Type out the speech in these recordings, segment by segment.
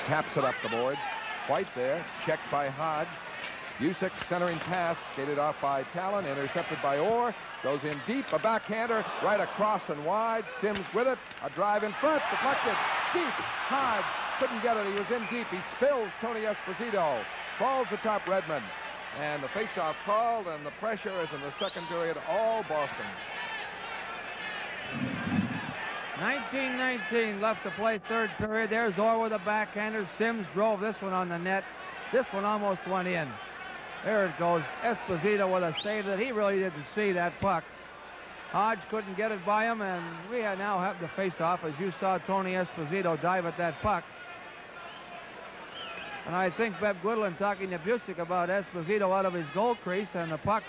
Taps it up the board. White there. Checked by Hodge. Busick centering pass. Skated off by Talon. Intercepted by Orr. Goes in deep. A backhander. Right across and wide. Sims with it. A drive in front. Deflected. Deep. Hodge couldn't get it. He was in deep. He spills Tony Esposito. Falls atop Redmond. And the faceoff called, and the pressure is in the second period all Boston's. 19-19 left to play third period. There's Orr with a backhander. Sims drove this one on the net. This one almost went in. There it goes. Esposito with a save that he really didn't see that puck. Hodge couldn't get it by him, and we now have the face-off as you saw Tony Esposito dive at that puck. And I think Bev Goodland talking to Busick about Esposito out of his goal crease and the puck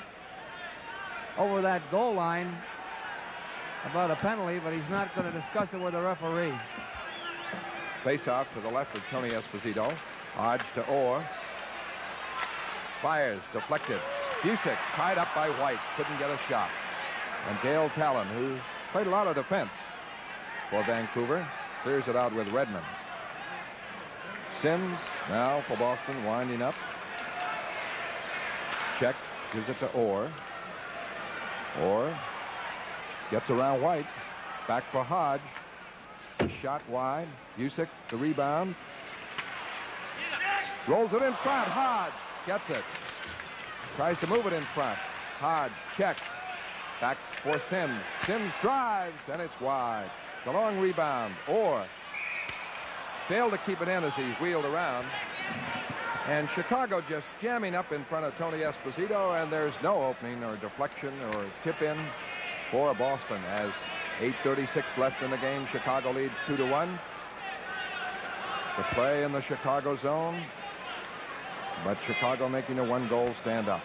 over that goal line about a penalty, but he's not going to discuss it with the referee. Face-off to the left of Tony Esposito. Hodge to Orr. Fires, deflected. Busick tied up by White, couldn't get a shot. And Dale Talon, who played a lot of defense for Vancouver, clears it out with Redmond. Sims now for Boston, winding up. Check, gives it to Orr. Orr gets around White. Back for Hodge. Shot wide. Busick, the rebound. Rolls it in front. Hodge gets it. Tries to move it in front. Hodge checks. Back for Sims. Sims drives, and it's wide. The long rebound. Orr failed to keep it in as he wheeled around. And Chicago just jamming up in front of Tony Esposito, and there's no opening or deflection or tip-in for Boston as 8:36 left in the game. Chicago leads 2-1. The play in the Chicago zone, but Chicago making a one-goal stand-up.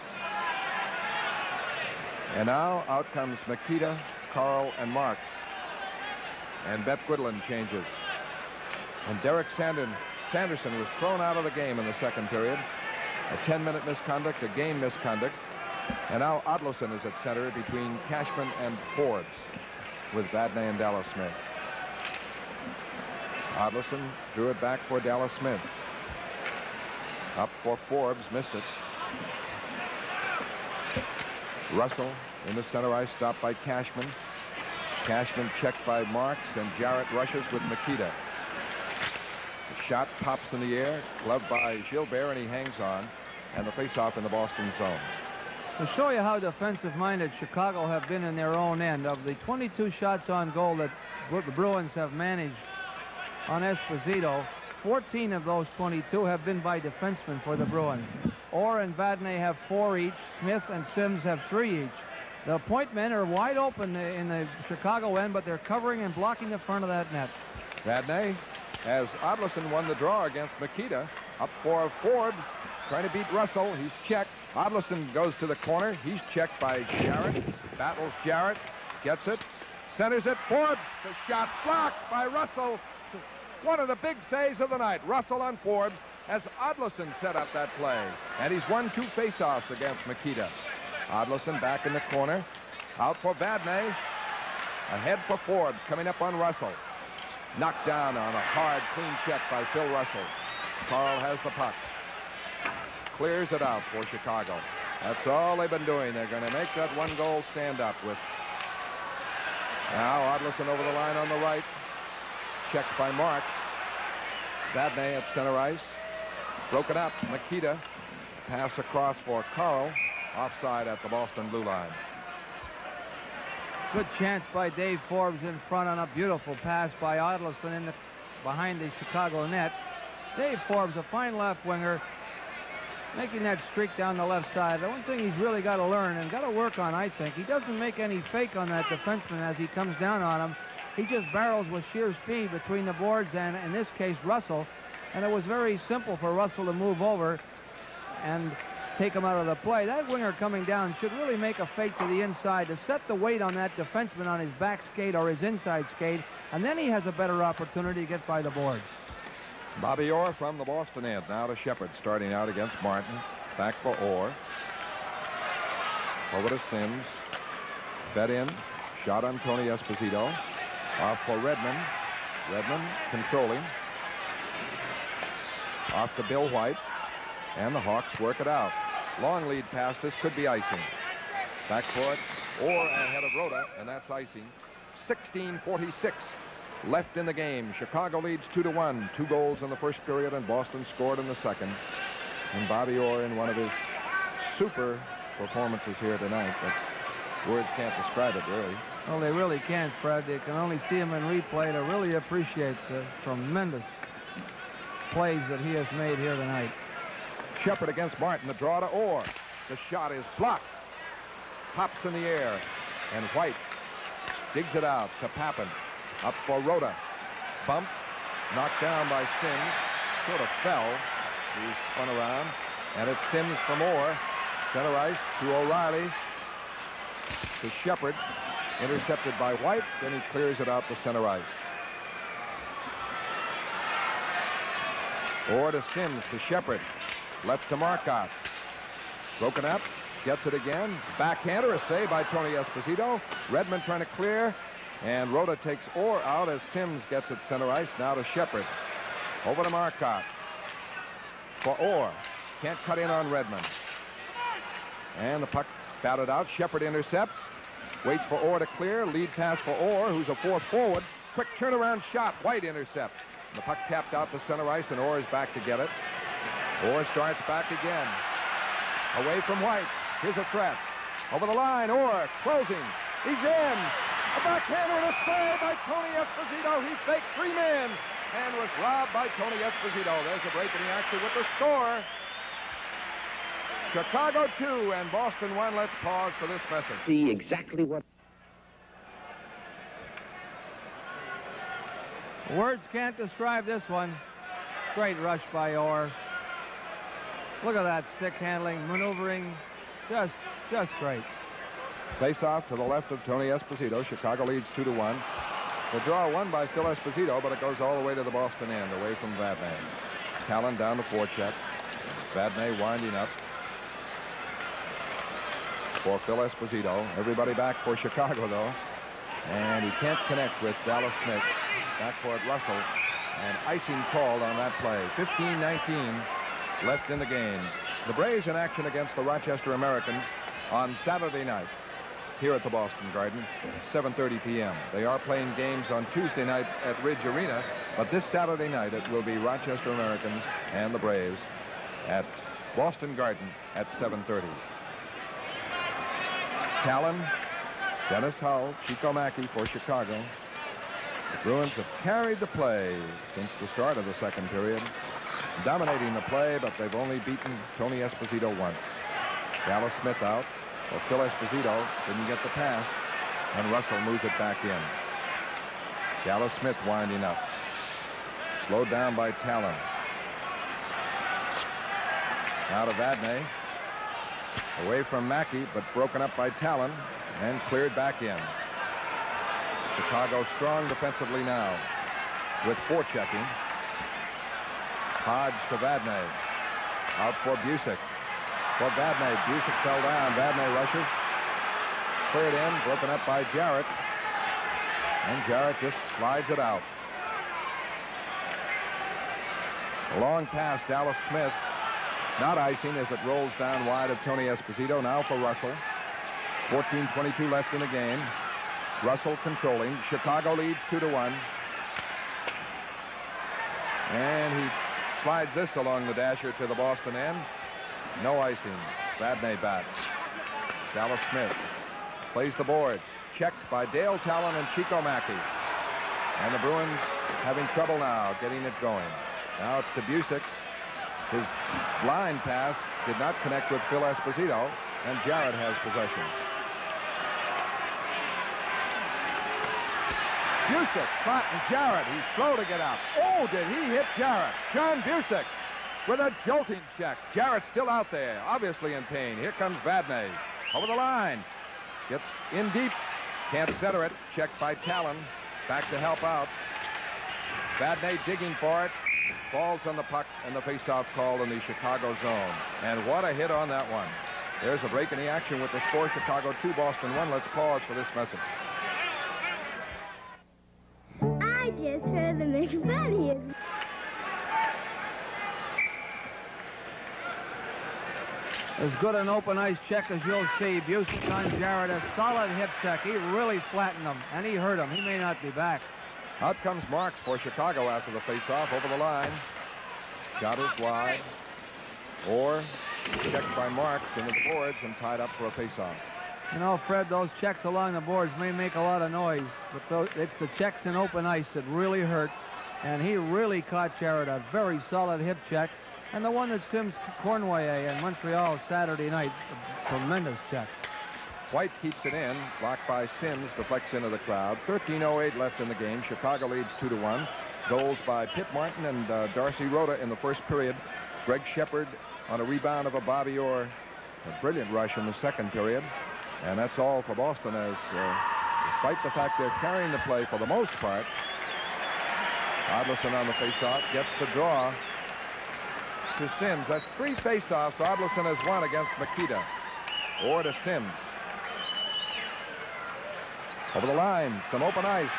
And now out comes Mikita, Carl, and Marks. And Beth Goodland changes. And Derek Sanderson was thrown out of the game in the second period. A 10-minute misconduct, a game misconduct. And now Odlison is at center between Cashman and Forbes with Vadnais and Dallas Smith. Odlison drew it back for Dallas Smith. Up for Forbes, missed it. Russell in the center ice, stopped by Cashman. Cashman checked by Marks, and Jarrett rushes with Mikita. The shot pops in the air, gloved by Gilbert, and he hangs on. And the face-off in the Boston zone. To show you how defensive-minded Chicago have been in their own end, of the 22 shots on goal that the Bruins have managed on Esposito, 14 of those 22 have been by defensemen for the Bruins. Orr and Vadnais have 4 each. Smith and Sims have 3 each. The point men are wide open in the Chicago end, but they're covering and blocking the front of that net. Vadnais, as Odlison won the draw against Mikita, up for Forbes, trying to beat Russell. He's checked. Odlison goes to the corner. He's checked by Jarrett. Battles Jarrett. Gets it. Centers it. Forbes. The shot blocked by Russell. One of the big saves of the night. Russell on Forbes as Odlison set up that play. And he's won 2 faceoffs against Mikita. Odlison back in the corner. Out for Vadnais. Ahead for Forbes. Coming up on Russell. Knocked down on a hard, clean check by Phil Russell. Carl has the puck. Clears it out for Chicago. That's all they've been doing. They're going to make that one-goal stand-up with. Now Odlison over the line on the right. Checked by Marks. Vadnais at center ice. Broken up. Mikita. Pass across for Carl. Offside at the Boston blue line. Good chance by Dave Forbes in front on a beautiful pass by Odlison behind the Chicago net. Dave Forbes, a fine left winger, making that streak down the left side. The one thing he's really got to learn and got to work on, I think, he doesn't make any fake on that defenseman as he comes down on him. He just barrels with sheer speed between the boards and, in this case, Russell. And it was very simple for Russell to move over and take him out of the play. That winger coming down should really make a fake to the inside to set the weight on that defenseman on his back skate or his inside skate, and then he has a better opportunity to get by the boards. Bobby Orr from the Boston end. Now to Shepard, starting out against Martin. Back for Orr. Over to Sims. Fed in. Shot on Tony Esposito. Off for Redmond. Redmond controlling. Off to Bill White. And the Hawks work it out. Long lead pass. This could be icing. Back for it. Or ahead of Rhoda, and that's icing. 16:46 left in the game. Chicago leads 2-1. 2 goals in the first period, and Boston scored in the second. And Bobby Orr in one of his super performances here tonight. But words can't describe it, really. Well, they really can't, Fred. You can only see him in replay to really appreciate the tremendous plays that he has made here tonight. Shepard against Martin. The draw to Orr. The shot is blocked. Pops in the air. And White digs it out to Pappen. Up for Rhoda. Bumped. Knocked down by Sims. Sort of fell. He spun around. And it's Sims from Orr. Center ice to O'Reilly. To Shepard. Intercepted by White. Then he clears it out to center ice. Orr to Sims to Shepard. Left to Marcotte. Broken up. Gets it again. Backhander. A save by Tony Esposito. Redmond trying to clear. And Rhoda takes Orr out as Sims gets it center ice. Now to Shepard. Over to Marcotte. For Orr. Can't cut in on Redmond. And the puck batted out. Shepard intercepts. Waits for Orr to clear. Lead pass for Orr, who's a 4th forward. Quick turnaround shot. White intercepts. The puck tapped out to center ice, and Orr is back to get it. Orr starts back again. Away from White. Here's a threat. Over the line. Orr closing. He's in. A backhander and a save by Tony Esposito. He faked 3 men and was robbed by Tony Esposito. There's a break in the action with the score. Chicago 2 and Boston 1. Let's pause for this message. See exactly what. Words can't describe this one. Great rush by Orr. Look at that stick handling, maneuvering. Just great. Face off to the left of Tony Esposito. Chicago leads 2-1. The draw won by Phil Esposito, but it goes all the way to the Boston end, away from Vadnais. Talon down the forecheck. Vadnais winding up for Phil Esposito. Everybody back for Chicago, though. And he can't connect with Dallas Smith. Back for it, Russell. And icing called on that play. 15-19 left in the game. The Braves in action against the Rochester Americans on Saturday night here at the Boston Garden, 7:30 p.m. They are playing games on Tuesday nights at Ridge Arena, but this Saturday night it will be Rochester Americans and the Braves at Boston Garden at 7:30. Talon, Dennis Hull, Chico Mackey for Chicago. The Bruins have carried the play since the start of the second period, dominating the play, but they've only beaten Tony Esposito once. Dallas Smith out. Well, Phil Esposito didn't get the pass, and Russell moves it back in. Dallas Smith winding up. Slowed down by Talon. Now to Vadnais. Away from Mackey, but broken up by Talon and cleared back in. Chicago strong defensively now with forechecking. Hodge to Vadnais. Out for Busick. For Vadnais. Busick fell down. Vadnais rushes. Cleared in. Broken up by Jarrett. And Jarrett just slides it out. A long pass. Dallas Smith. Not icing as it rolls down wide of Tony Esposito. Now for Russell. 14:22 left in the game. Russell controlling. Chicago leads 2-1. And he slides this along the dasher to the Boston end. No icing. Vadnais back. Dallas Smith plays the boards. Checked by Dale Talon and Chico Mackey. And the Bruins having trouble now getting it going. Now it's to Busick. His line pass did not connect with Phil Esposito, and Jarrett has possession. Busick flattened Jarrett. He's slow to get out. Oh, did he hit Jarrett? John Busick with a jolting check. Jarrett's still out there, obviously in pain. Here comes Vadnais. Over the line. Gets in deep. Can't center it. Checked by Talon. Back to help out. Vadnais digging for it. Falls on the puck, and the faceoff called in the Chicago zone. And what a hit on that one. There's a break in the action with the score Chicago 2, Boston 1. Let's pause for this message. I just heard the McBunny. As good an open ice check as you'll see. Busick on Jarrett, a solid hip check. He really flattened him, and he hurt him. He may not be back. Out comes Marks for Chicago after the faceoff over the line. Shot is wide. Or checked by Marks into the boards and tied up for a faceoff. You know, Fred, those checks along the boards may make a lot of noise, but it's the checks in open ice that really hurt. And he really caught Jarrett a very solid hip check. And the one that Sims Cornway in Montreal Saturday night, a tremendous check. White keeps it in, blocked by Sims, deflects into the crowd. 13:08 left in the game. Chicago leads 2-1. Goals by Pip Martin and Darcy Rhoda in the first period. Greg Shepard on a rebound of a Bobby Orr. A brilliant rush in the second period. And that's all for Boston, as despite the fact they're carrying the play for the most part. Odlison on the faceoff gets the draw to Sims. That's 3 faceoffs Odlison has won against Makita. Or to Sims. Over the line, some open ice.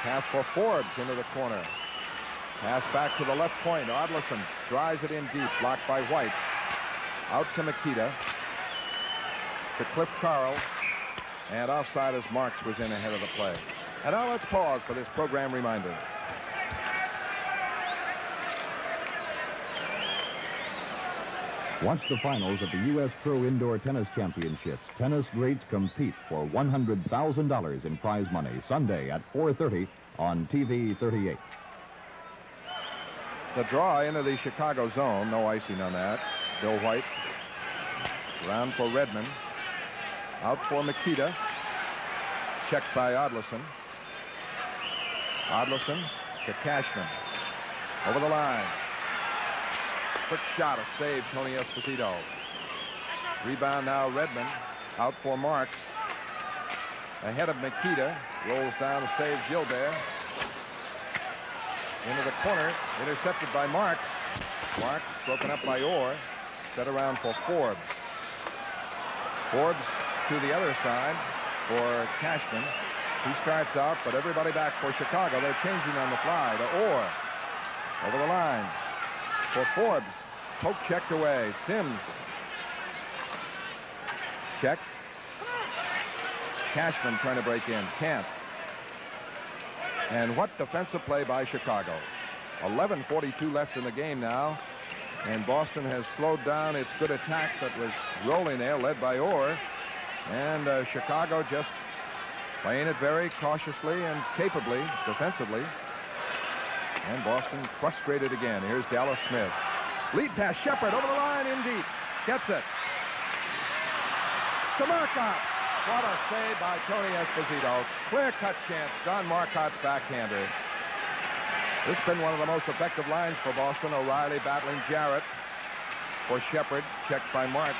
Pass for Forbes into the corner. Pass back to the left point. Odlison drives it in deep, blocked by White. Out to Makita. To Cliff Carl. And offside as Marks was in ahead of the play. And now let's pause for this program reminder. Watch the finals of the U.S. Pro Indoor Tennis Championships. Tennis greats compete for $100,000 in prize money Sunday at 4:30 on TV 38. The draw into the Chicago zone. No icing on that. Bill White. Round for Redmond. Out for Makita. Checked by Odlison. Odlison to Cashman. Over the line. Quick shot, a save, Tony Esposito. Rebound now, Redmond. Out for Marks. Ahead of Makita. Rolls down to save Gilbert. Into the corner, intercepted by Marks. Marks broken up by Orr. Set around for Forbes. Forbes to the other side for Cashman. He starts out, but everybody back for Chicago. They're changing on the fly to Orr. Over the line. For Forbes. Poke checked away. Sims. Check. Cashman trying to break in. Can't. And what defensive play by Chicago. 11:42 left in the game now. And Boston has slowed down its good attack that was rolling there, led by Orr. And Chicago just playing it very cautiously and capably defensively. And Boston frustrated again. Here's Dallas Smith. Lead pass, Shepard over the line in deep. Gets it. To Marcotte. What a save by Tony Esposito. Clear-cut chance. Don Marcotte's backhander. This has been one of the most effective lines for Boston. O'Reilly battling Jarrett for Shepard. Checked by Martin.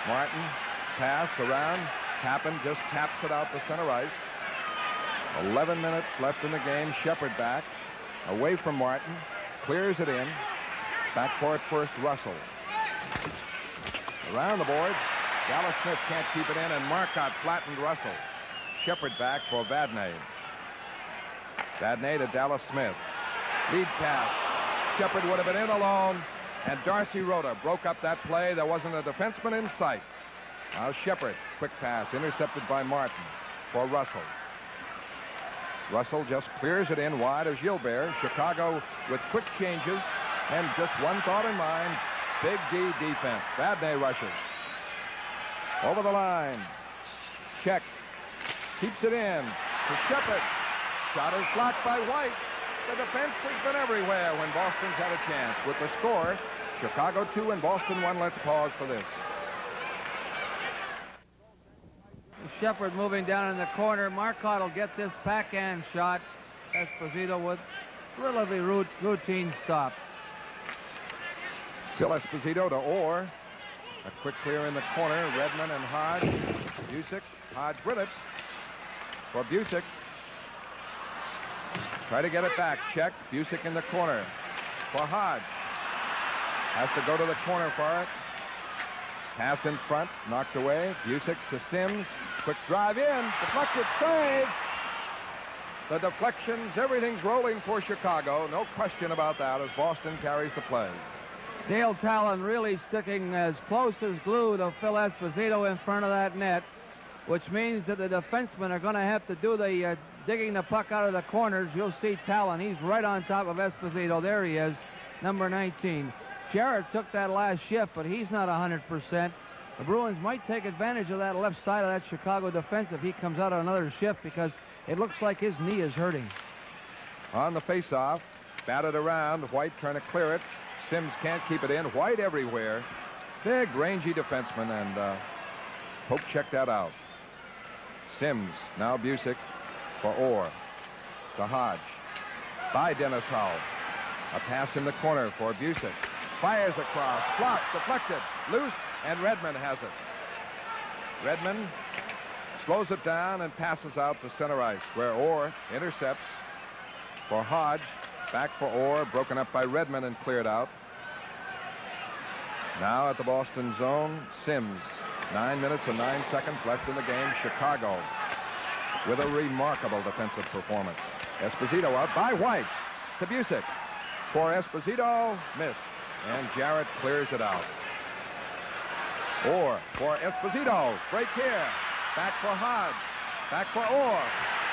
Martin, pass around. Tappan just taps it out to center ice. 11 minutes left in the game. Shepard back. Away from Martin. Clears it in. Backcourt first, Russell. Around the boards. Dallas Smith can't keep it in, and Marcotte flattened Russell. Shepard back for Vadnais. Vadnais to Dallas Smith. Lead pass. Shepard would have been in alone, and Darcy Rhoda broke up that play. There wasn't a defenseman in sight. Now Shepard, quick pass, intercepted by Martin for Russell. Russell just clears it in wide of Gilbert. Chicago with quick changes and just one thought in mind, Big D defense. Vadnais rushes. Over the line. Check. Keeps it in to Shepard. Shot is blocked by White. The defense has been everywhere when Boston's had a chance. With the score, Chicago 2 and Boston 1. Let's pause for this. Shepard moving down in the corner. Marcotte will get this backhand shot. Esposito with relatively routine stop. Still Esposito to Orr. A quick clear in the corner. Redmond and Hodge. Busick. Hodge with it. For Busick. Try to get it back. Check. Busick in the corner. For Hodge. Has to go to the corner for it. Pass in front. Knocked away. Busick to Sims. Quick drive in. Deflected. Save. The deflections. Everything's rolling for Chicago. No question about that as Boston carries the play. Dale Talon really sticking as close as glue to Phil Esposito in front of that net, which means that the defensemen are going to have to do the digging the puck out of the corners. You'll see Talon. He's right on top of Esposito. There he is, number 19. Jarrett took that last shift, but he's not 100%. The Bruins might take advantage of that left side of that Chicago defense if he comes out on another shift, because it looks like his knee is hurting. On the faceoff, batted around. White trying to clear it. Sims can't keep it in. White everywhere. Big, rangy defenseman, and Pope checked that out. Sims, now Busick for Orr. To Hodge. By Dennis Hull. A pass in the corner for Busick. Fires across. Blocked, deflected, loose, and Redmond has it. Redmond slows it down and passes out to center ice, where Orr intercepts for Hodge. Back for Orr, broken up by Redmond and cleared out. Now at the Boston zone, Sims. 9 minutes and 9 seconds left in the game. Chicago with a remarkable defensive performance. Esposito out by White to Busick. For Esposito, missed. And Jarrett clears it out. Orr for Esposito. Break here. Back for Hodge. Back for Orr.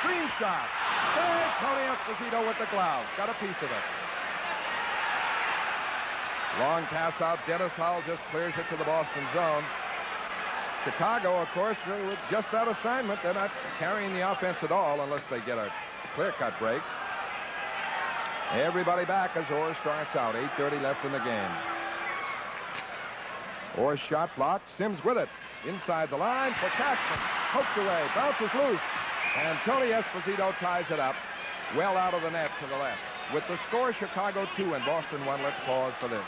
Green shot. Big Tony Esposito with the glove. Got a piece of it. Long pass out. Dennis Hull just clears it to the Boston zone. Chicago, of course, with just that assignment, they're not carrying the offense at all unless they get a clear-cut break. Everybody back as Orr starts out. 8:30 left in the game. Orr's shot blocked. Sims with it. Inside the line for Cashman. Poked away. Bounces loose. And Tony Esposito ties it up. Well out of the net to the left. With the score, Chicago 2 and Boston 1. Let's pause for this.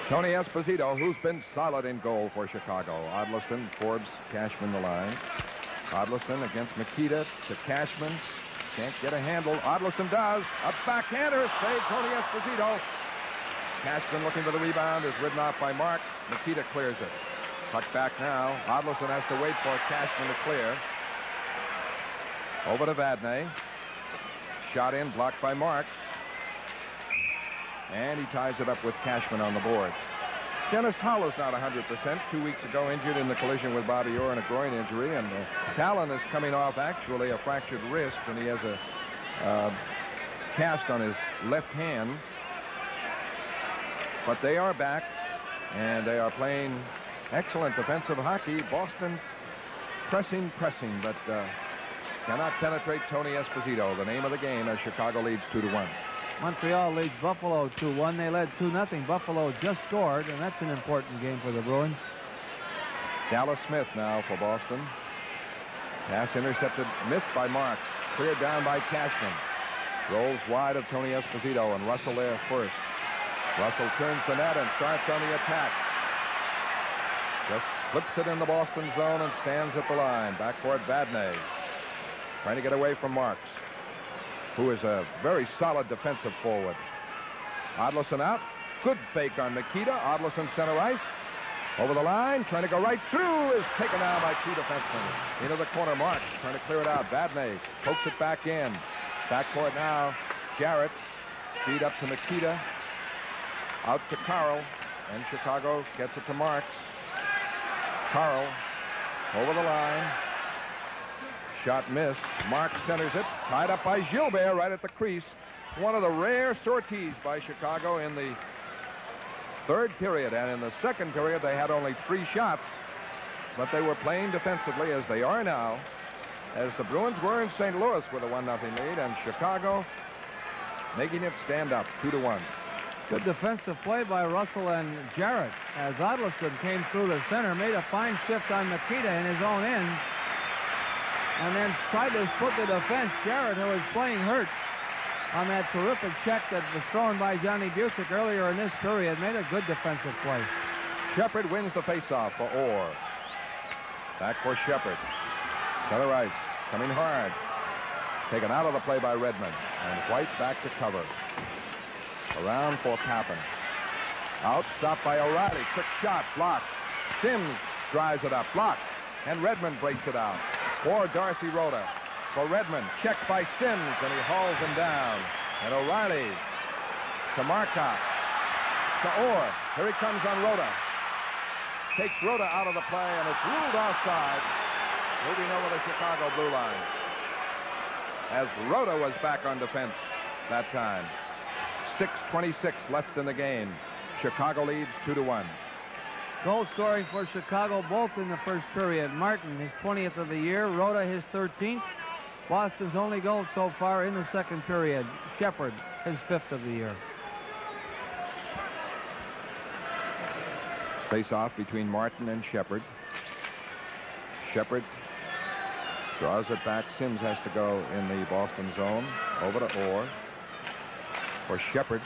Tony Esposito, who's been solid in goal for Chicago. Odlison, Forbes, Cashman the line. Odlison against Mikita to Cashman. Can't get a handle. Odlison does. A backhander. Save Tony Esposito. Cashman looking for the rebound. Is ridden off by Marks. Mikita clears it. Puck back now. Odlison has to wait for Cashman to clear. Over to Vadnais. Shot in, blocked by Marks. And he ties it up with Cashman on the board. Dennis Hull is not 100%. 2 weeks ago injured in the collision with Bobby Orr and a groin injury. And Talon is coming off actually a fractured wrist, and he has a cast on his left hand. But they are back, and they are playing excellent defensive hockey. Boston pressing, but cannot penetrate Tony Esposito. The name of the game as Chicago leads 2-1. Montreal leads Buffalo 2-1. They led 2-0. Buffalo just scored, and that's an important game for the Bruins. Dallas Smith now for Boston. Pass intercepted, missed by Marks. Cleared down by Cashman. Rolls wide of Tony Esposito, and Russell there first. Russell turns the net and starts on the attack. Just flips it in the Boston zone and stands at the line. Back for it, Vadnais. Trying to get away from Marks, who is a very solid defensive forward. Odlison out. Good fake on Mikita. Odlison center ice. Over the line. Trying to go right through. Is taken down by two defensemen. Into the corner. Marks trying to clear it out. Vadnais pokes it back in. Back for it now. Jarrett. Feed up to Mikita. Out to Carl. And Chicago gets it to Marks. Carl over the line. Shot missed. Marks centers it. Tied up by Gilbert right at the crease. One of the rare sorties by Chicago in the third period. And in the second period, they had only 3 shots. But they were playing defensively as they are now. As the Bruins were in St. Louis with a 1-0 lead. And Chicago making it stand up 2-1. Good defensive play by Russell and Jarrett. As Odlison came through the center, made a fine shift on Mikita in his own end. And then tried to split the defense. Jarrett, who was playing hurt on that terrific check that was thrown by Johnny Busick earlier in this period, made a good defensive play. Shepard wins the faceoff for Orr. Back for Shepard. Center ice, coming hard. Taken out of the play by Redmond. And White back to cover. Around for Pappen. Out, stopped by O'Reilly. Quick shot, blocked. Sims drives it up, blocked. And Redmond breaks it out. For Darcy Rhoda. for Redmond. Checked by Sims, and he hauls him down. And O'Reilly to Marcotte. To Orr. Here he comes on Rhoda. Takes Rhoda out of the play, and it's ruled offside. Moving over the Chicago blue line. As Rhoda was back on defense that time. 6:26 left in the game. Chicago leads 2-1. Goal scoring for Chicago, both in the first period. Martin, his 20th of the year. Rhoda, his 13th. Boston's only goal so far in the second period. Shepard, his 5th of the year. Face-off between Martin and Shepard. Shepard draws it back. Sims has to go in the Boston zone. Over to Orr. For Shepard.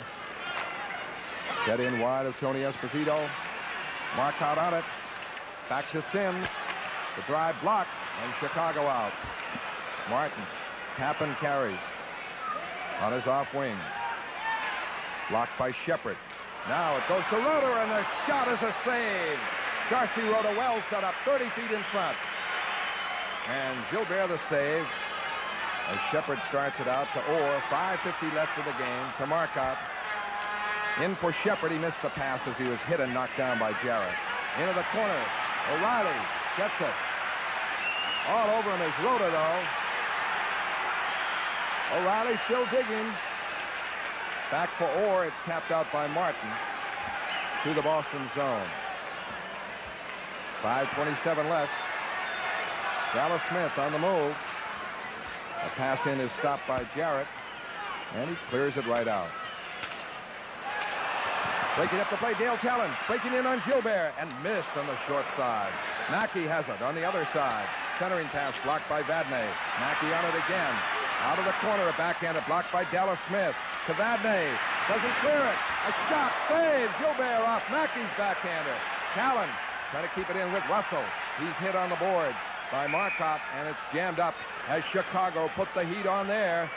Get in wide of Tony Esposito. Marcotte on it. Back to Sims. The drive blocked, and Chicago out. Martin. Tappan carries. On his off wing. Blocked by Shepard. Now it goes to Rhoda, and the shot is a save. Darcy Rhoda well set up, 30 feet in front. And Gilbert the save. As Shepard starts it out to Orr. 5:50 left of the game. To Marcotte. In for Shepard. He missed the pass as he was hit and knocked down by Jarrett. Into the corner. O'Reilly gets it. All over him is Rhoda, though. O'Reilly still digging. Back for Orr. It's tapped out by Martin to the Boston zone. 5:27 left. Dallas Smith on the move. A pass in is stopped by Jarrett, and he clears it right out. Breaking up the play, Dale Talon breaking in on Gilbert and missed on the short side. Mackey has it on the other side. Centering pass blocked by Vadnais. Mackey on it again. Out of the corner, a backhander blocked by Dallas Smith. To Vadnais. Doesn't clear it. A shot. Save. Gilbert off Mackey's backhander. Talon trying to keep it in with Russell. He's hit on the boards by Marcotte, and it's jammed up as Chicago put the heat on there.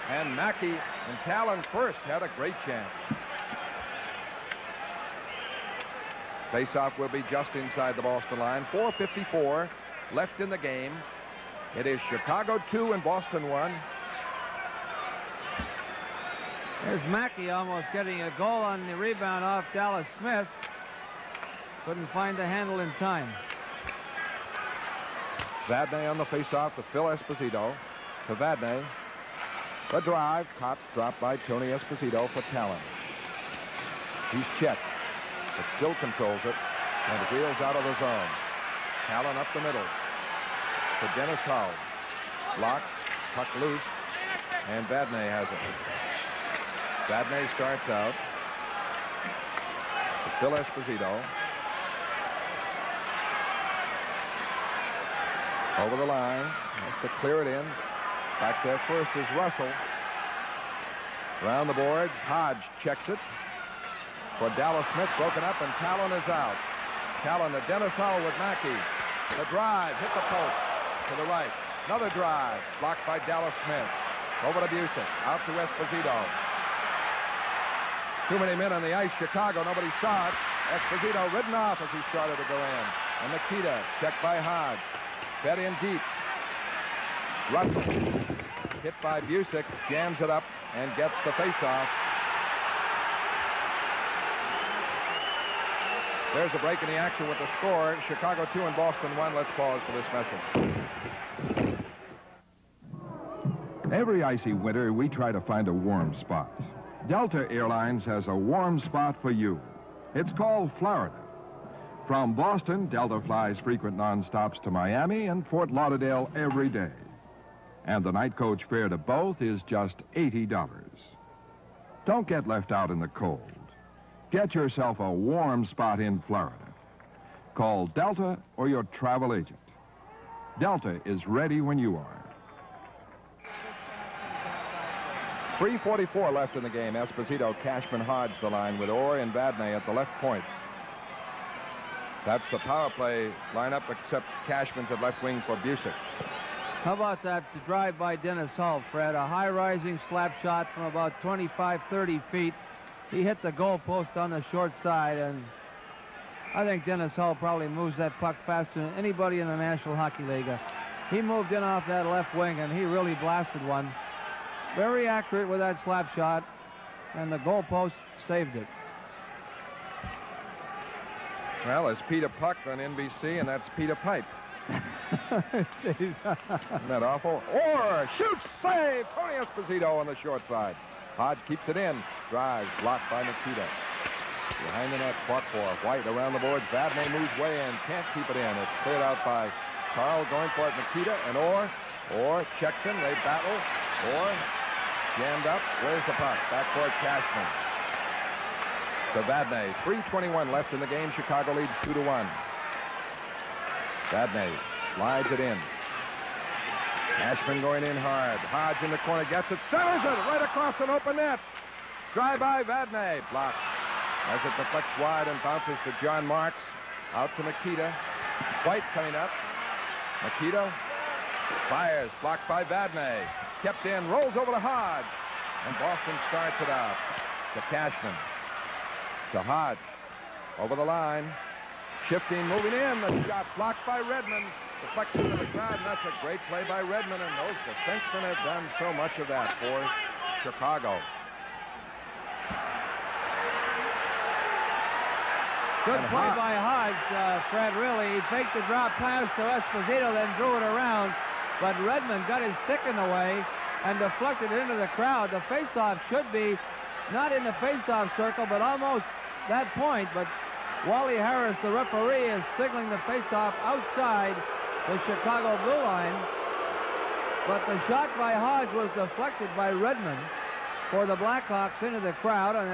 And Mackey and Talon first had a great chance. Faceoff will be just inside the Boston line. 4:54 left in the game. It is Chicago 2 and Boston 1. There's Mackey almost getting a goal on the rebound off Dallas Smith. Couldn't find the handle in time. Vadnais on the faceoff to Phil Esposito. To Vadnais. The drive. Caught, dropped by Tony Esposito for Talon. He's checked, but still controls it, and wheels out of the zone. Talon up the middle. To Dennis Hull. Blocked, puck loose, and Vadnais has it. Vadnais starts out. To Phil Esposito. Over the line. Has to clear it in. Back there first is Russell. Around the boards. Hodge checks it. For Dallas Smith, broken up, and Talon is out. Talon to Dennis Hull with Mackey. The drive, hit the post to the right. Another drive, blocked by Dallas Smith. Over to Busick, out to Esposito. Too many men on the ice, Chicago, nobody saw it. Esposito ridden off as he started to go in. And Nikita, checked by Hodge. Fed in deep. Russell, hit by Busick, jams it up, and gets the faceoff. There's a break in the action with the score. Chicago 2 and Boston 1. Let's pause for this message. Every icy winter, we try to find a warm spot. Delta Airlines has a warm spot for you. It's called Florida. From Boston, Delta flies frequent nonstops to Miami and Fort Lauderdale every day. And the night coach fare to both is just $80. Don't get left out in the cold. Get yourself a warm spot in Florida. Call Delta or your travel agent. Delta is ready when you are. 3:44 left in the game. Esposito, Cashman, Hodge the line with Orr and Vadnais at the left point. That's the power play lineup, except Cashman's at left wing for Busick. How about that drive by Dennis Hull, Fred? A high-rising slap shot from about 25, 30 feet. He hit the goal post on the short side, and I think Dennis Hull probably moves that puck faster than anybody in the National Hockey League. He moved in off that left wing, and he really blasted one. Very accurate with that slap shot, and the goalpost saved it. Well, it's Peter Puck on NBC, and that's Peter Pipe. Isn't that awful? Or shoots, save, Tony Esposito on the short side. Hodge keeps it in, drives, blocked by Nikita. Behind the net, fought for White around the boards. Vadnais moves way in, can't keep it in. It's cleared out by Carl, going for it, Nikita, and Orr checks him, they battle. Orr jammed up, where's the puck? Back for it, Cashman. To Vadnais, 3:21 left in the game. Chicago leads 2-1. Vadnais slides it in. Cashman going in hard. Hodge in the corner, gets it, centers it right across an open net. Drive by Vadnais, blocked. As it deflects wide and bounces to John Marks. Out to Nikita. White coming up. Nikita fires, blocked by Vadnais. Kept in, rolls over to Hodge. And Boston starts it out. To Cashman. To Hodge. Over the line. Shifting, moving in. The shot blocked by Redmond. Deflection to the crowd, and that's a great play by Redmond. And those defensemen have done so much of that for Chicago. Good play by Hodge, Fred, really. He faked the drop pass to Esposito, then drew it around. But Redmond got his stick in the way and deflected it into the crowd. The faceoff should be not in the faceoff circle, but almost that point. But Wally Harris, the referee, is signaling the faceoff outside the Chicago blue line. But the shot by Hodge was deflected by Redmond for the Blackhawks into the crowd. And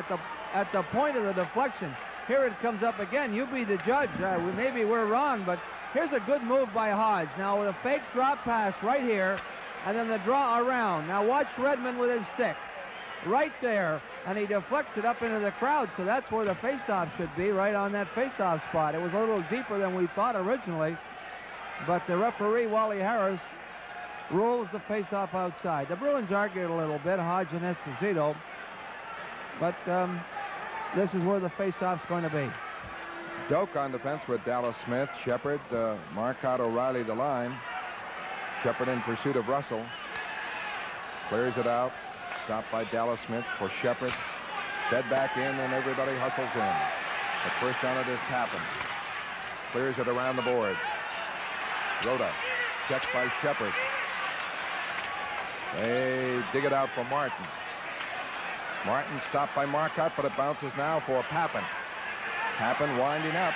at the point of the deflection, here it comes up again. You be the judge. Maybe we're wrong, but here's a good move by Hodge. Now with a fake drop pass right here, and then the draw around. Now watch Redmond with his stick. Right there, and he deflects it up into the crowd, so that's where the faceoff should be, right on that faceoff spot. It was a little deeper than we thought originally, but the referee, Wally Harris, rules the faceoff outside. The Bruins argued a little bit, Hodge and Esposito, but this is where the faceoff's going to be. Doak on defense with Dallas Smith, Shepard, Marcotte, O'Reilly the line. Shepard in pursuit of Russell. Clears it out. Stopped by Dallas Smith for Shepard. Fed back in, and everybody hustles in. The first on it is Tappan. Clears it around the board. Rhoda. Checked by Shepard. They dig it out for Martin. Martin stopped by Marcotte, but it bounces now for Pappen. Pappen winding up.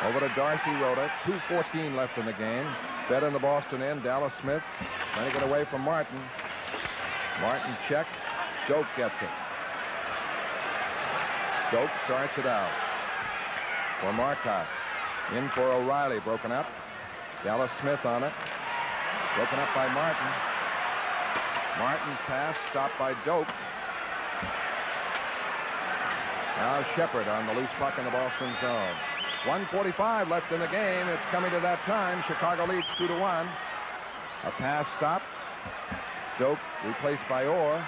Over to Darcy Rhoda. 2:14 left in the game. Fed in the Boston end. Dallas Smith trying to get away from Martin. Martin checked. Doak gets it. Doak starts it out for Marcotte. In for O'Reilly. Broken up. Dallas Smith on it. Broken up by Martin. Martin's pass stopped by Doak. Now Shepard on the loose puck in the Boston zone. 1:45 left in the game. It's coming to that time. Chicago leads 2-1. A pass stopped. Doak replaced by Orr.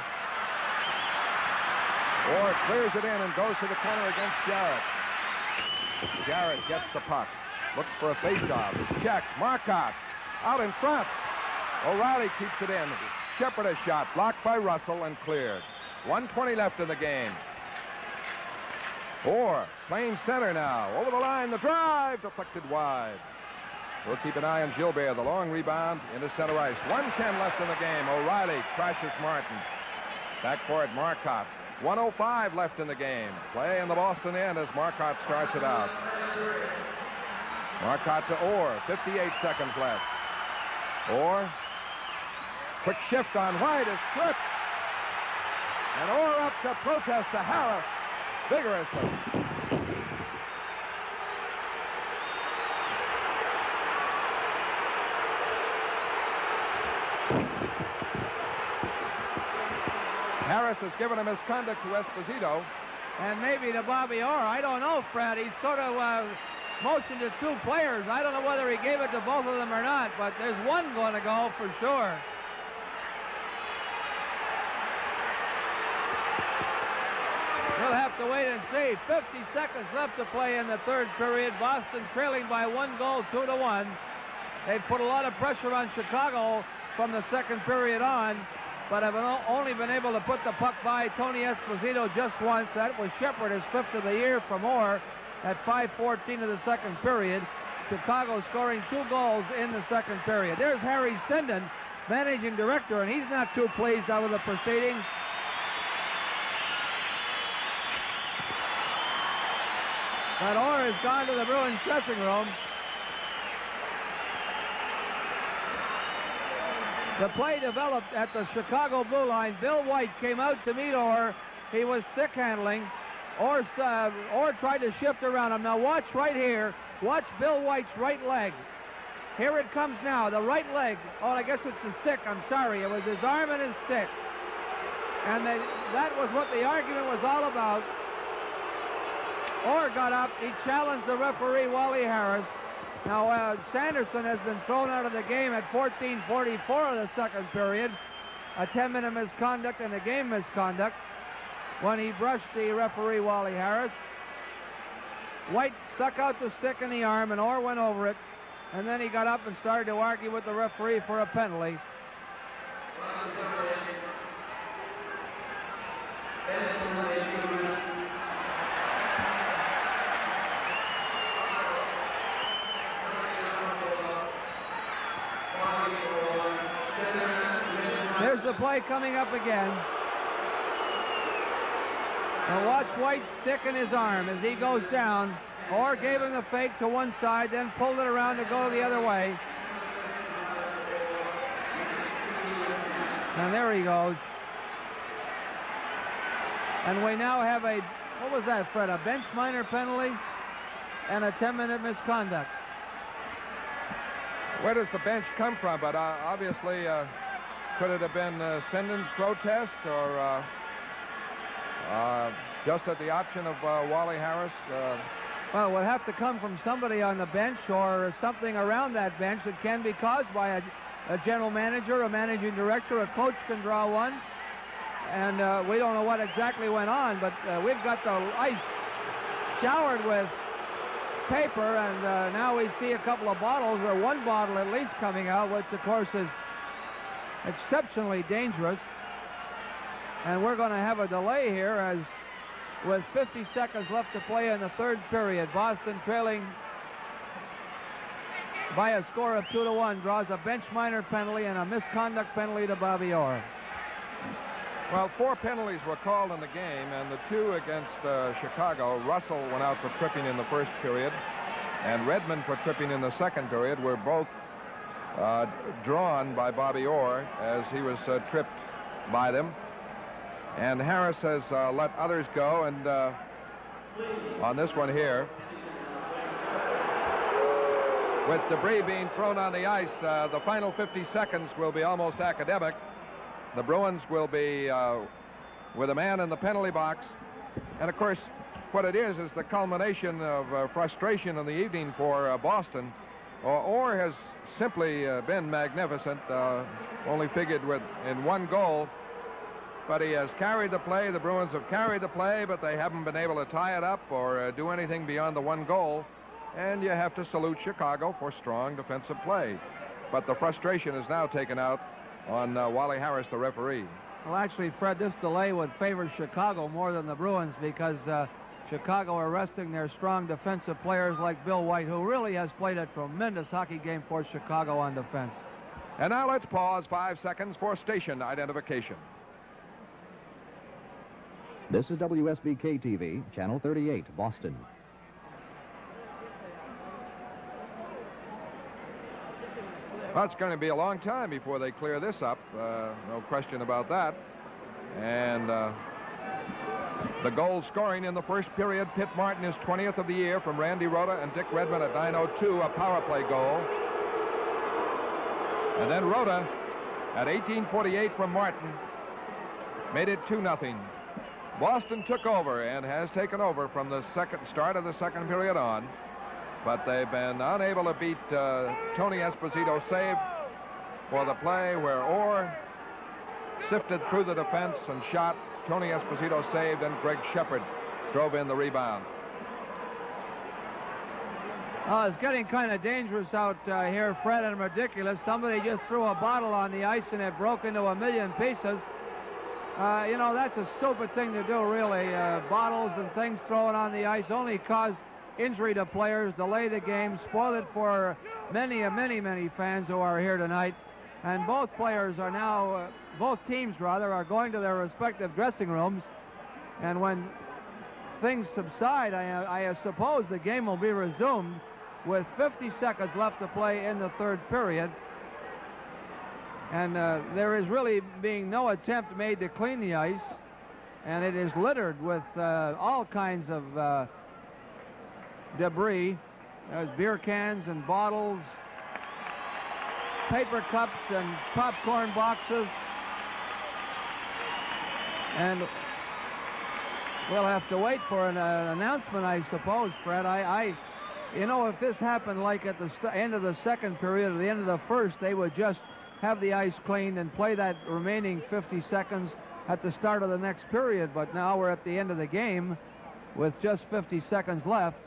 Orr clears it in and goes to the corner against Jarrett. Jarrett gets the puck. Looks for a faceoff. It's checked. Marcotte out in front. O'Reilly keeps it in. Shepard a shot. Blocked by Russell and cleared. 1:20 left in the game. Orr playing center now. Over the line. The drive deflected wide. We'll keep an eye on Gilbert. The long rebound into center ice. 1:10 left in the game. O'Reilly crashes Martin. Back for it, Marcotte. 1:05 left in the game. Play in the Boston end as Marcotte starts it out. Marcotte to Orr. 58 seconds left. Orr. Quick shift on White. Is stripped. And Orr up to protest to Harris. Vigorously. Harris has given a misconduct to Esposito. And maybe to Bobby Orr. I don't know, Fred. He sort of motioned to two players. I don't know whether he gave it to both of them or not, but there's one going to go for sure. He'll have to wait and see. 50 seconds left to play in the third period. Boston trailing by 1 goal, 2-1. They've put a lot of pressure on Chicago from the second period on, but have only been able to put the puck by Tony Esposito just once. That was Shepard, his 5th of the year from Orr at 5:14 of the second period. Chicago scoring 2 goals in the second period. There's Harry Sinden, managing director, and he's not too pleased out of the proceedings. But Orr has gone to the Bruins dressing room. The play developed at the Chicago blue line. Bill White came out to meet Orr. He was stick handling. Orr tried to shift around him. Now watch right here. Watch Bill White's right leg. Here it comes now, the right leg. Oh, I guess it's the stick. I'm sorry. It was his arm and his stick. And that was what the argument was all about. Orr got up. He challenged the referee, Wally Harris. Now, Sanderson has been thrown out of the game at 14:44 of the second period. A 10-minute misconduct and a game misconduct when he brushed the referee, Wally Harris. White stuck out the stick in the arm, and Orr went over it. And then he got up and started to argue with the referee for a penalty. Here's the play coming up again. Now watch White stick in his arm as he goes down. Orr gave him a fake to one side, then pulled it around to go the other way. And there he goes. And we now have a, what was that, Fred? A bench minor penalty and a 10-minute misconduct. Where does the bench come from? But obviously, could it have been Sinden's protest or just at the option of Wally Harris? Well, it would have to come from somebody on the bench or something around that bench that can be caused by a general manager, a managing director. A coach can draw one. And we don't know what exactly went on, but we've got the ice showered with paper, and now we see a couple of bottles, or one bottle at least, coming out, which of course is exceptionally dangerous. And we're going to have a delay here as with 50 seconds left to play in the third period. Boston trailing by a score of 2-1, draws a bench minor penalty and a misconduct penalty to Bobby Orr. Well, 4 penalties were called in the game, and the 2 against Chicago. Russell went out for tripping in the first period, and Redmond for tripping in the second period were both drawn by Bobby Orr as he was tripped by them. And Harris has let others go, and on this one here, with debris being thrown on the ice, the final 50 seconds will be almost academic. The Bruins will be with a man in the penalty box. And, of course, what it is the culmination of frustration in the evening for Boston. Orr has simply been magnificent, only figured in 1 goal. But he has carried the play. The Bruins have carried the play, but they haven't been able to tie it up or do anything beyond the 1 goal. And you have to salute Chicago for strong defensive play. But the frustration is now taken out on Wally Harris, the referee. Well, actually, Fred, this delay would favor Chicago more than the Bruins because Chicago are resting their strong defensive players like Bill White, who really has played a tremendous hockey game for Chicago on defense. And now let's pause 5 seconds for station identification. This is WSBK-TV, Channel 38, Boston. Well, it's going to be a long time before they clear this up. No question about that. And the goal scoring in the first period, Pitt Martin is 20th of the year from Randy Rota and Dick Redmond at 9:02, a power play goal. And then Rota at 18:48 from Martin made it 2-0. Boston took over and has taken over from the start of the second period on. But they've been unable to beat Tony Esposito's save for the play where Orr sifted through the defense and shot. Tony Esposito saved, and Greg Shepard drove in the rebound. It's getting kind of dangerous out here, Fred, and ridiculous. Somebody just threw a bottle on the ice and it broke into a million pieces. You know, that's a stupid thing to do, really. Bottles and things thrown on the ice only cause injury to players, delay the game, spoil it for many fans who are here tonight. And both players are now, both teams rather, are going to their respective dressing rooms. And when things subside, I suppose the game will be resumed with 50 seconds left to play in the third period. And there is really being no attempt made to clean the ice. And it is littered with all kinds of debris. There's beer cans and bottles, paper cups and popcorn boxes. And we'll have to wait for an announcement, I suppose, Fred. You know, if this happened like at the end of the second period or the end of the first, they would just have the ice cleaned and play that remaining 50 seconds at the start of the next period. But now we're at the end of the game with just 50 seconds left.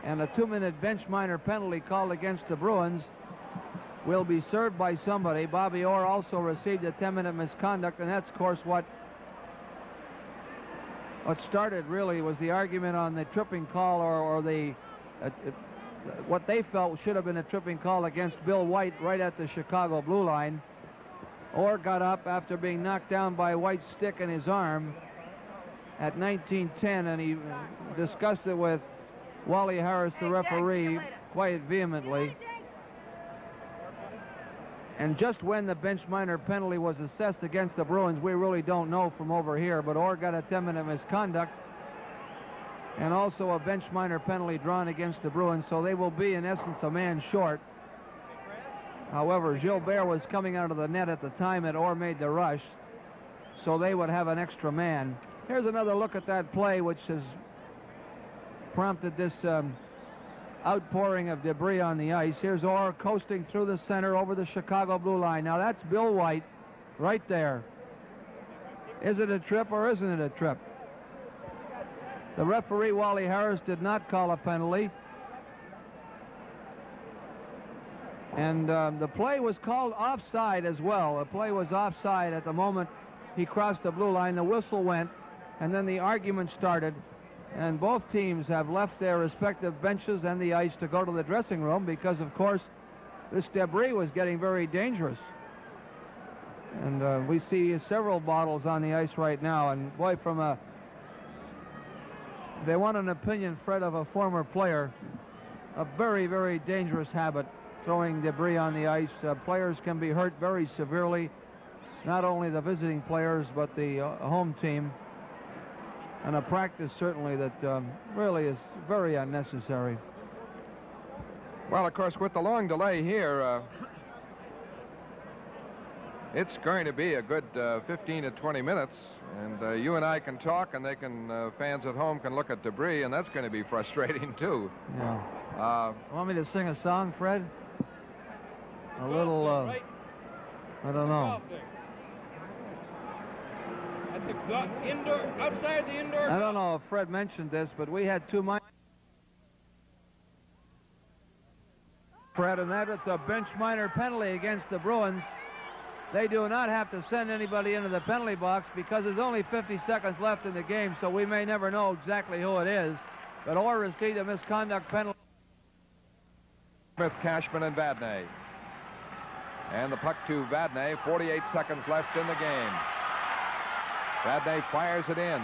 And a 2-minute bench minor penalty called against the Bruins will be served by somebody. Bobby Orr also received a 10-minute misconduct, and that's, of course, what started really was the argument on the tripping call or the what they felt should have been a tripping call against Bill White right at the Chicago blue line. Orr got up after being knocked down by White's stick in his arm at 19:10, and he discussed it with Wally Harris, the referee, quite vehemently. And just when the bench minor penalty was assessed against the Bruins, we really don't know from over here, but Orr got a 10-minute misconduct and also a bench minor penalty drawn against the Bruins, so they will be, in essence, a man short. However, Gilbert was coming out of the net at the time that Orr made the rush, so they would have an extra man. Here's another look at that play, which has prompted this outpouring of debris on the ice. Here's Orr coasting through the center over the Chicago blue line. Now that's Bill White right there. Is it a trip or isn't it a trip? The referee, Wally Harris, did not call a penalty. And the play was called offside as well. The play was offside at the moment he crossed the blue line. The whistle went, and then the argument started. And both teams have left their respective benches and the ice to go to the dressing room because, of course, this debris was getting very dangerous. And we see several bottles on the ice right now. And boy, they want an opinion, Fred, of a former player. A very dangerous habit, throwing debris on the ice. Players can be hurt very severely, not only the visiting players, but the home team. And a practice certainly that really is very unnecessary. Well, of course, with the long delay here, it's going to be a good 15 to 20 minutes. And you and I can talk, and they can, fans at home can look at debris, and that's going to be frustrating, too. Yeah. Want me to sing a song, Fred? A little, I don't know. Outside the indoor. I don't know if Fred mentioned this, but we had 2 minors. Fred, and that is a bench minor penalty against the Bruins. They do not have to send anybody into the penalty box because there's only 50 seconds left in the game, so we may never know exactly who it is. But Orr received a misconduct penalty. Smith, Cashman, and Vadnais. And the puck to Vadnais. 48 seconds left in the game. Vadnais fires it in.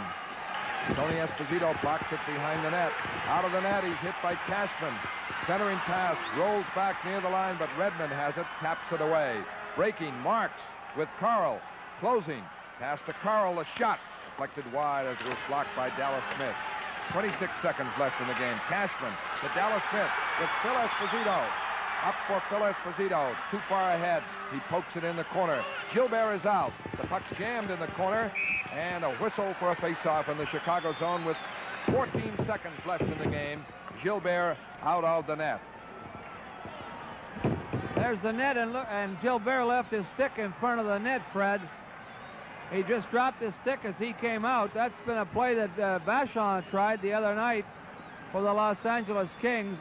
Tony Esposito blocks it behind the net. Out of the net, he's hit by Cashman. Centering pass, rolls back near the line, but Redmond has it, taps it away. Breaking, Marks with Carl. Closing, pass to Carl, a shot. Deflected wide as it was blocked by Dallas Smith. 26 seconds left in the game. Cashman to Dallas Smith with Phil Esposito. Up for Phil Esposito, too far ahead. He pokes it in the corner. Gilbert is out. The puck's jammed in the corner, and a whistle for a face-off in the Chicago zone with 14 seconds left in the game. Gilbert out of the net. There's the net, and Gilbert left his stick in front of the net, Fred. He just dropped his stick as he came out. That's been a play that Vachon tried the other night for the Los Angeles Kings.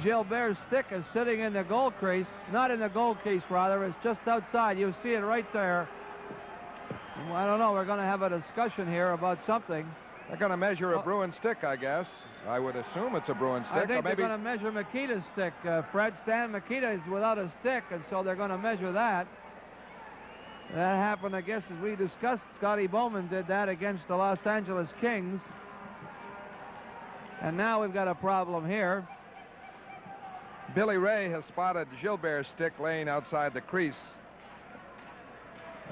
Gilbert's stick is sitting in the goal crease. Not in the goal case, rather. It's just outside. You see it right there. I don't know. We're going to have a discussion here about something. They're going to measure a Bruin stick, I guess. I would assume it's a Bruin stick. I think they're going to measure Mikita's stick. Fred, Stan Mikita is without a stick, and so they're going to measure that. That happened, I guess, as we discussed. Scotty Bowman did that against the Los Angeles Kings. And now we've got a problem here. Billy Ray has spotted Gilbert's stick laying outside the crease.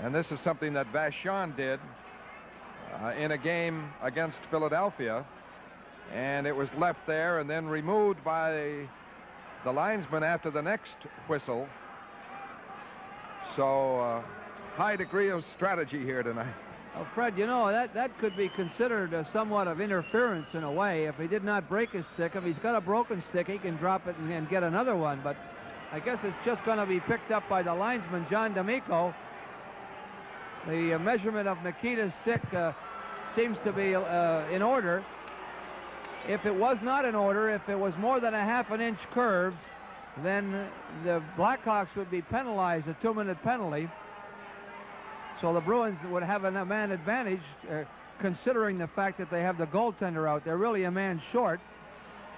And this is something that Vachon did in a game against Philadelphia. And it was left there and then removed by the linesman after the next whistle. So high degree of strategy here tonight. Well, Fred, you know, that could be considered somewhat of interference in a way. If he did not break his stick, if he's got a broken stick, he can drop it and get another one. But I guess it's just going to be picked up by the linesman, John D'Amico. The measurement of Mikita's stick seems to be in order. If it was not in order, if it was more than a ½ inch curve, then the Blackhawks would be penalized, a 2-minute penalty. So the Bruins would have a man advantage, considering the fact that they have the goaltender out. They're really a man short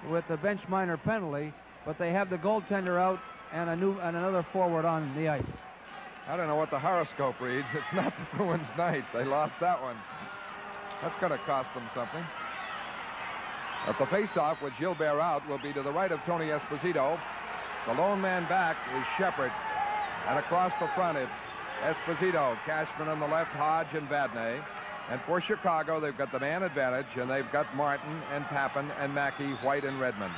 with the bench minor penalty, but they have the goaltender out and another forward on the ice. I don't know what the horoscope reads. It's not the Bruins' night. They lost that one. That's going to cost them something. But the faceoff with Gilbert out will be to the right of Tony Esposito. The lone man back is Shepard. And across the front, it's Esposito, Cashman on the left, Hodge and Vadnais. And for Chicago, they've got the man advantage, and they've got Martin and Papin and Mackey, White and Redmond.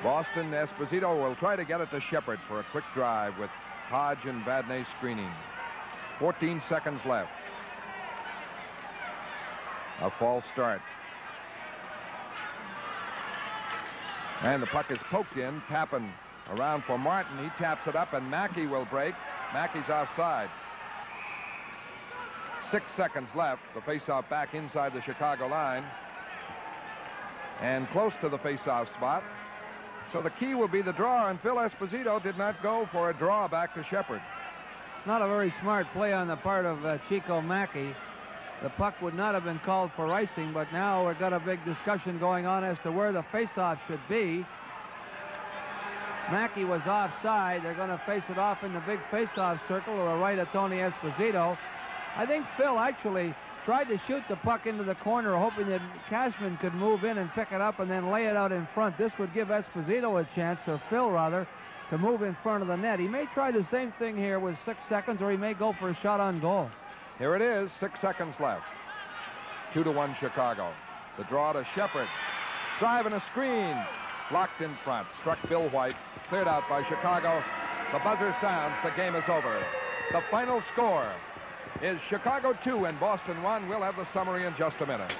Boston, Esposito will try to get it to Shepard for a quick drive with Hodge and Vadnais screening. 14 seconds left. A false start. And the puck is poked in. Papin around for Martin. He taps it up, and Mackey will break. Mackey's offside. 6 seconds left. The faceoff back inside the Chicago line. And close to the faceoff spot. So the key will be the draw, and Phil Esposito did not go for a draw back to Shepard. Not a very smart play on the part of Chico Mackey. The puck would not have been called for icing, but now we've got a big discussion going on as to where the faceoff should be. Mackey was offside. They're going to face it off in the big faceoff circle to the right of Tony Esposito. I think Phil actually tried to shoot the puck into the corner, hoping that Cashman could move in and pick it up and then lay it out in front. This would give Esposito a chance, or Phil rather, to move in front of the net. He may try the same thing here with 6 seconds, or he may go for a shot on goal. Here it is, 6 seconds left. 2-1 Chicago. The draw to Shepard. Drive and a screen. Blocked in front. Struck Bill White. Cleared out by Chicago. The buzzer sounds. The game is over. The final score is Chicago 2 and Boston 1. We'll have the summary in just a minute.